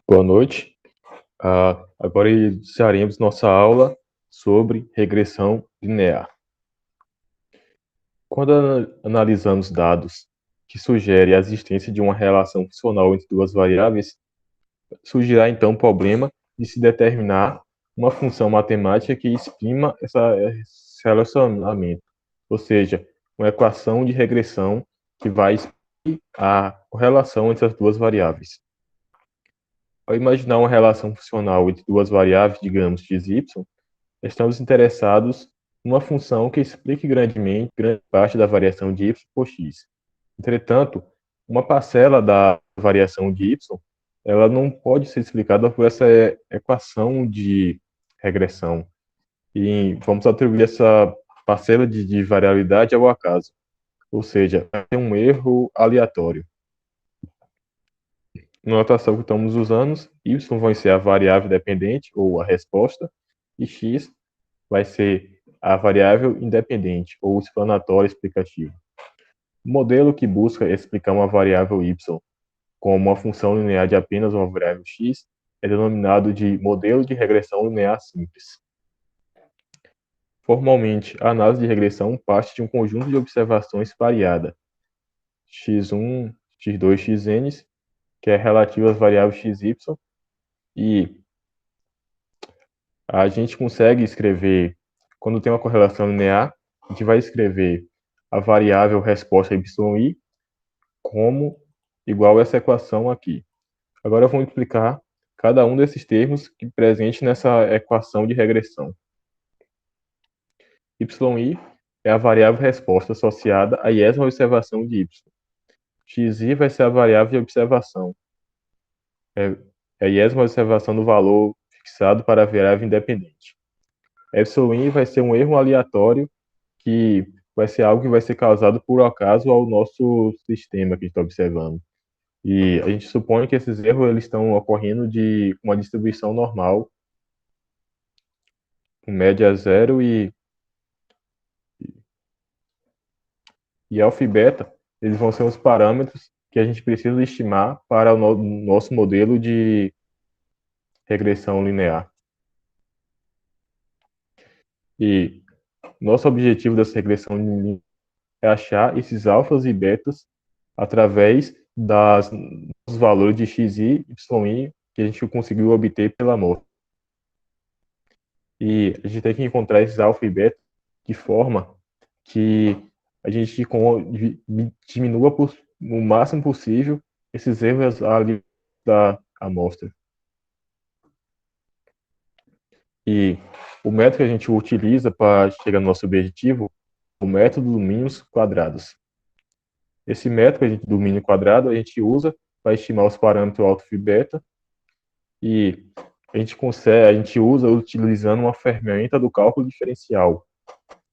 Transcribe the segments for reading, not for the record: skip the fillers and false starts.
Boa noite. Agora iniciaremos nossa aula sobre regressão linear. Quando analisamos dados que sugerem a existência de uma relação funcional entre duas variáveis, surgirá então o problema de se determinar uma função matemática que exprima esse relacionamento, ou seja, uma equação de regressão que vai exprimir a correlação entre as duas variáveis. Ao imaginar uma relação funcional entre duas variáveis, digamos x e y, estamos interessados numa função que explique grande parte da variação de y por x. Entretanto, uma parcela da variação de y, ela não pode ser explicada por essa equação de regressão. E vamos atribuir essa parcela de variabilidade ao acaso, ou seja, é um erro aleatório. Na notação que estamos usando, y vai ser a variável dependente, ou a resposta, e x vai ser a variável independente, ou explanatória explicativa. O modelo que busca explicar uma variável y como uma função linear de apenas uma variável x é denominado de modelo de regressão linear simples. Formalmente, a análise de regressão parte de um conjunto de observações variada, x1, x2, xn, que é relativo às variáveis x e y, e a gente consegue escrever, quando tem uma correlação linear, a gente vai escrever a variável resposta yi como igual a essa equação aqui. Agora eu vou explicar cada um desses termos que presente nessa equação de regressão. yi é a variável resposta associada à iésima observação de y. xi vai ser a variável de observação. É a iésima observação do valor fixado para a variável independente. Epsilon vai ser um erro aleatório que vai ser algo que vai ser causado por acaso ao nosso sistema que a gente está observando. E a gente supõe que esses erros eles estão ocorrendo de uma distribuição normal, com média zero e alfa e beta, eles vão ser os parâmetros que a gente precisa estimar para o nosso modelo de regressão linear. E nosso objetivo dessa regressão linear é achar esses alfas e betas através dos valores de xi e yi que a gente conseguiu obter pela amostra. E a gente tem que encontrar esses alfa e beta de forma que a gente diminua o máximo possível esses erros ali da amostra. E o método que a gente utiliza para chegar no nosso objetivo é o método do mínimos quadrados. Esse método do mínimo quadrado a gente usa para estimar os parâmetros alfa e beta, e a gente usa utilizando uma ferramenta do cálculo diferencial.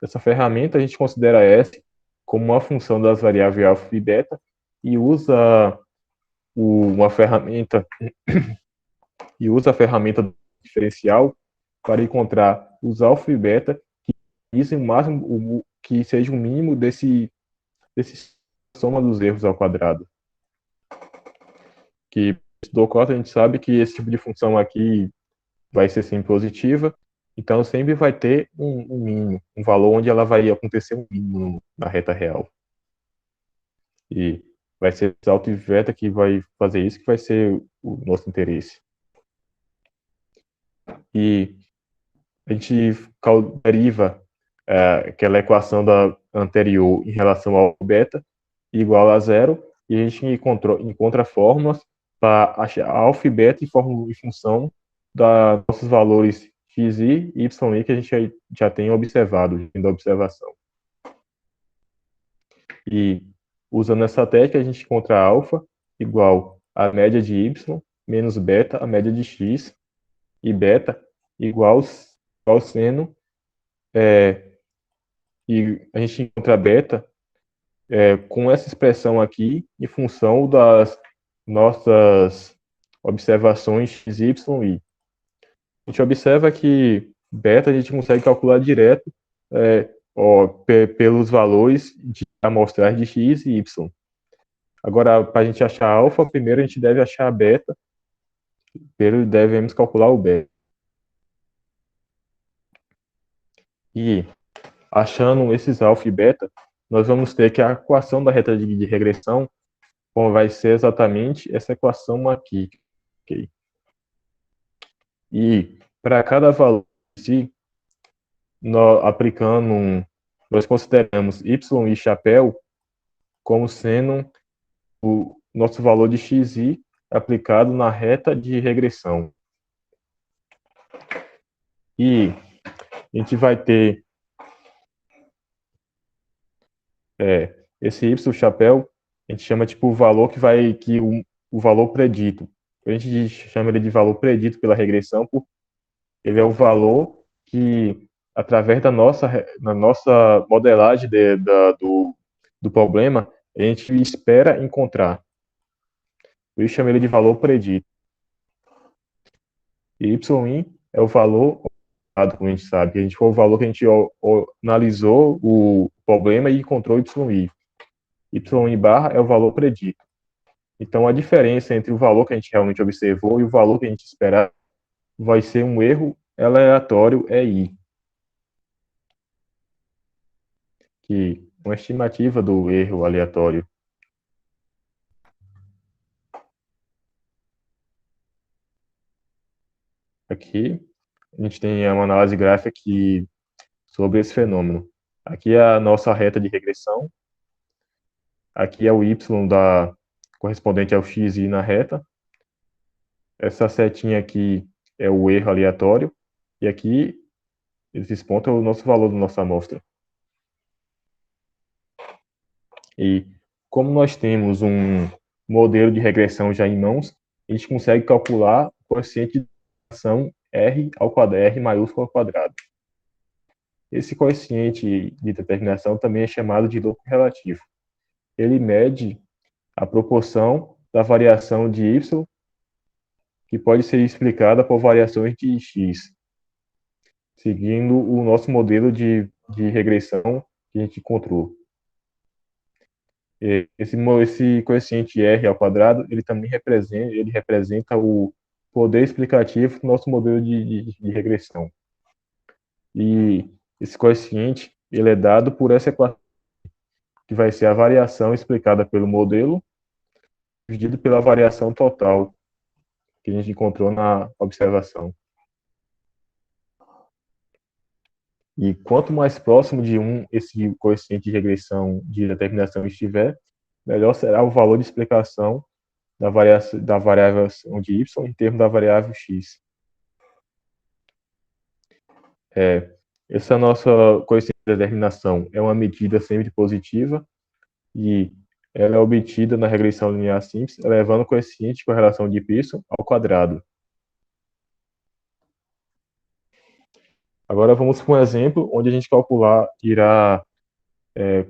Essa ferramenta a gente considera S como uma função das variáveis alfa e beta e usa a ferramenta diferencial para encontrar os alfa e beta que dizem o máximo, que seja o mínimo desse soma dos erros ao quadrado. Que do cota a gente sabe que esse tipo de função aqui vai ser sempre positiva, então sempre vai ter um mínimo, um valor onde ela vai acontecer um mínimo na reta real. E vai ser o alfa e beta que vai fazer isso, que vai ser o nosso interesse. E a gente deriva aquela equação anterior em relação ao beta igual a zero, e a gente encontra fórmulas para achar alfa e beta em função dos nossos valores xi e yi que a gente já tem observado da observação. E usando essa técnica a gente encontra alfa igual a média de y menos beta a média de x, e beta igual seno, e a gente encontra beta com essa expressão aqui em função das nossas observações x, y, y. A gente observa que beta a gente consegue calcular direto pelos valores de amostragem de x e y. Agora, para a gente achar alfa, primeiro a gente deve achar beta. Primeiro devemos calcular o beta. E achando esses alfa e beta, nós vamos ter que a equação da reta de regressão como vai ser exatamente essa equação aqui. Okay? E para cada valor si, nós consideramos y e chapéu como sendo o nosso valor de xi aplicado na reta de regressão. E a gente vai ter esse y chapéu, a gente chama tipo o valor o valor predito. A gente chama ele de valor predito pela regressão, porque ele é o valor que, através da nossa modelagem do problema, a gente espera encontrar. Eu chamo ele de valor predito. E y é o valor, como a gente sabe, a gente foi o valor que a gente analisou o problema e encontrou y i barra é o valor predito. Então, a diferença entre o valor que a gente realmente observou e o valor que a gente espera vai ser um erro aleatório EI, que uma estimativa do erro aleatório. Aqui, a gente tem uma análise gráfica aqui sobre esse fenômeno. Aqui é a nossa reta de regressão. Aqui é o y correspondente ao xi na reta. Essa setinha aqui é o erro aleatório. E aqui, esses pontos é o nosso valor da nossa amostra. E como nós temos um modelo de regressão já em mãos, a gente consegue calcular o coeficiente de determinação R ao quadrado, R maiúsculo ao quadrado. Esse coeficiente de determinação também é chamado de lucro relativo. Ele mede a proporção da variação de y, que pode ser explicada por variações de x, seguindo o nosso modelo de regressão que a gente encontrou. Esse coeficiente R ao quadrado, ele também representa o poder explicativo do nosso modelo de regressão. E esse coeficiente, ele é dado por essa equação, que vai ser a variação explicada pelo modelo, dividido pela variação total que a gente encontrou na observação. E quanto mais próximo de 1 esse coeficiente de regressão de determinação estiver, melhor será o valor de explicação da variável de y em termos da variável x. Essa nossa coeficiente de determinação é uma medida sempre positiva e ela é obtida na regressão linear simples, elevando o coeficiente de correlação de Pearson ao quadrado. Agora vamos para um exemplo onde a gente irá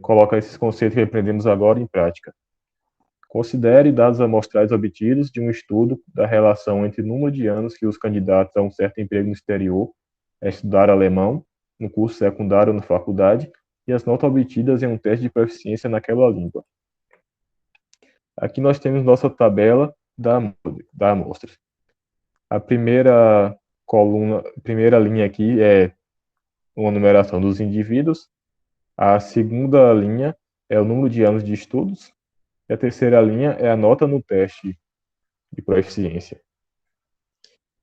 colocar esses conceitos que aprendemos agora em prática. Considere dados amostrais obtidos de um estudo da relação entre o número de anos que os candidatos a um certo emprego no exterior estudaram alemão, no curso secundário ou na faculdade, e as notas obtidas em um teste de proficiência naquela língua. Aqui nós temos nossa tabela da amostra. A primeira linha aqui é uma numeração dos indivíduos. A segunda linha é o número de anos de estudos. E a terceira linha é a nota no teste de proficiência.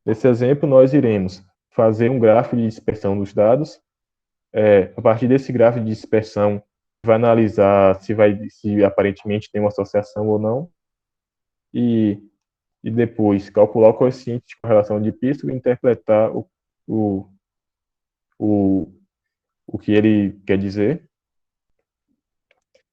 Nesse exemplo, nós iremos fazer um gráfico de dispersão dos dados. A partir desse gráfico de dispersão, vai analisar se aparentemente tem uma associação ou não. E depois calcular o coeficiente de correlação de Pearson e interpretar o que ele quer dizer.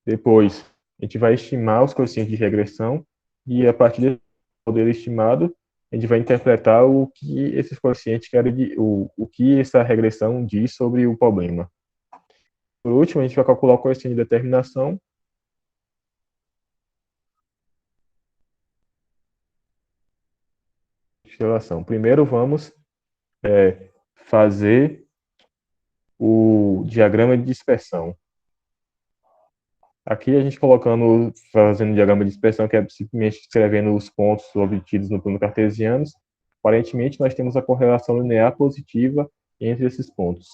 Depois, a gente vai estimar os coeficientes de regressão e, a partir desse modelo estimado, a gente vai interpretar o que esses coeficientes o que essa regressão diz sobre o problema. Por último, a gente vai calcular o coeficiente de determinação. Primeiro, vamos fazer o diagrama de dispersão. Aqui a gente colocando, fazendo um diagrama de dispersão, que é simplesmente escrevendo os pontos obtidos no plano cartesiano. Aparentemente, nós temos a correlação linear positiva entre esses pontos.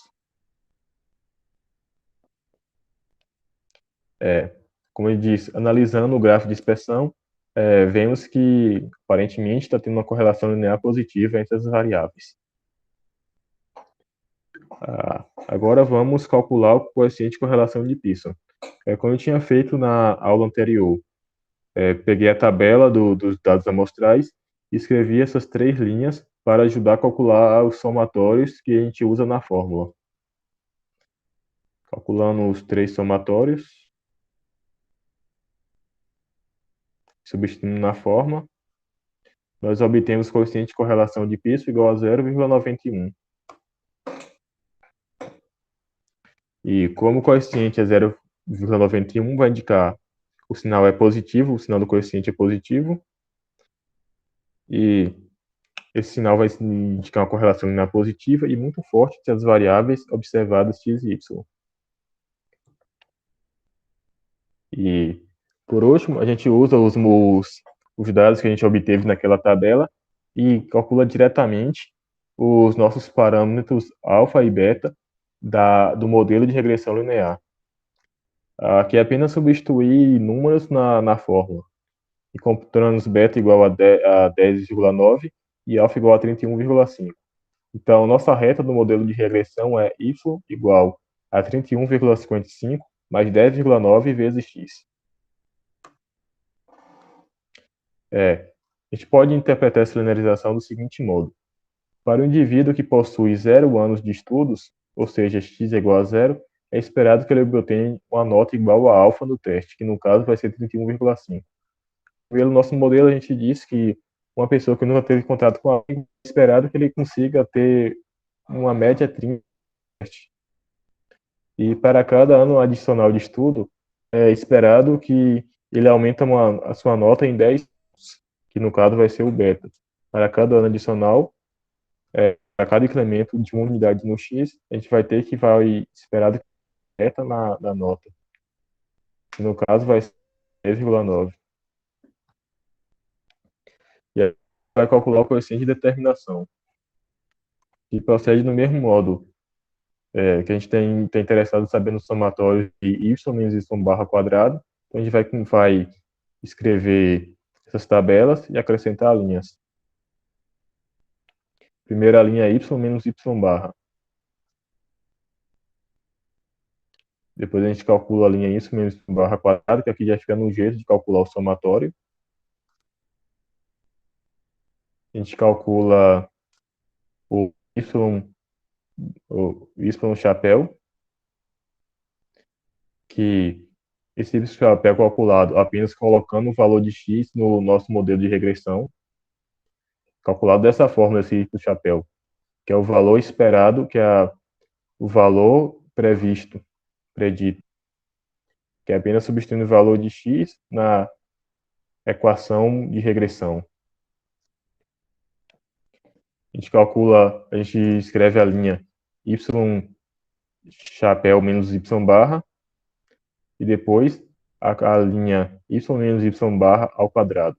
Como eu disse, analisando o gráfico de dispersão, vemos que, aparentemente, está tendo uma correlação linear positiva entre as variáveis. Agora vamos calcular o coeficiente de correlação de Pearson. Como eu tinha feito na aula anterior, peguei a tabela dos dados amostrais e escrevi essas 3 linhas para ajudar a calcular os somatórios que a gente usa na fórmula. Calculando os 3 somatórios, substituindo na forma, nós obtemos o coeficiente de correlação de Pearson igual a 0,91. E como o coeficiente é 0,91, vai indicar o sinal é positivo, o sinal do coeficiente é positivo, e esse sinal vai indicar uma correlação linear positiva e muito forte entre as variáveis observadas x e y. E, por último, a gente usa os dados que a gente obteve naquela tabela e calcula diretamente os nossos parâmetros alfa e beta do modelo de regressão linear. Aqui é apenas substituir números na fórmula. Encontramos beta igual a 10,9 e alfa igual a 31,5. Então, nossa reta do modelo de regressão é y igual a 31,55 mais 10,9 vezes x. A gente pode interpretar essa linearização do seguinte modo. Para o indivíduo que possui 0 anos de estudos, ou seja, x é igual a 0, é esperado que ele obtenha uma nota igual a alfa no teste, que no caso vai ser 31,5. Pelo nosso modelo, a gente diz que uma pessoa que nunca teve contato com a é esperado que ele consiga ter uma média 30. E para cada ano adicional de estudo, é esperado que ele aumente a sua nota em 10, que no caso vai ser o beta. Para cada ano adicional, para cada incremento de uma unidade no X, a gente vai ter que vai esperado que beta na nota. Que no caso vai ser 10,9. E aí vai calcular o coeficiente de determinação, que procede do mesmo modo que a gente tem interessado em saber no somatório de y menos y barra quadrado. Então a gente vai escrever essas tabelas e acrescentar linhas. Primeira linha é y menos y barra. Depois a gente calcula a linha y menos y barra quadrado, que aqui já fica no jeito de calcular o somatório. A gente calcula o y chapéu, que esse y chapéu é calculado apenas colocando o valor de x no nosso modelo de regressão. Calculado dessa forma, esse y chapéu, que é o valor esperado, que é o valor predito, que é apenas substituindo o valor de x na equação de regressão. A gente escreve a linha y chapéu menos y barra, e depois a linha y menos y barra ao quadrado.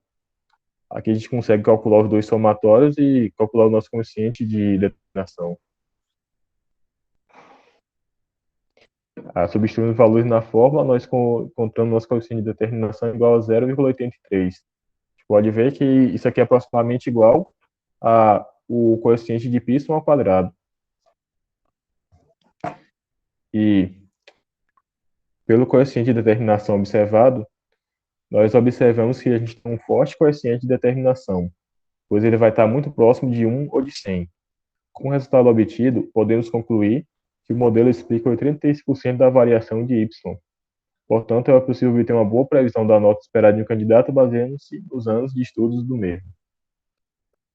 Aqui a gente consegue calcular os dois somatórios e calcular o nosso coeficiente de determinação. Substituindo valores na fórmula, nós encontramos nosso coeficiente de determinação igual a 0,83. A gente pode ver que isso aqui é aproximadamente igual ao coeficiente de Pearson ao quadrado. E pelo coeficiente de determinação observado, nós observamos que a gente tem um forte coeficiente de determinação, pois ele vai estar muito próximo de 1 ou de 100. Com o resultado obtido, podemos concluir que o modelo explica 83% da variação de y. Portanto, é possível obter uma boa previsão da nota esperada de um candidato baseando-se nos anos de estudos do mesmo.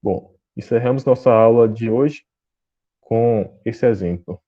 Bom, encerramos nossa aula de hoje com esse exemplo.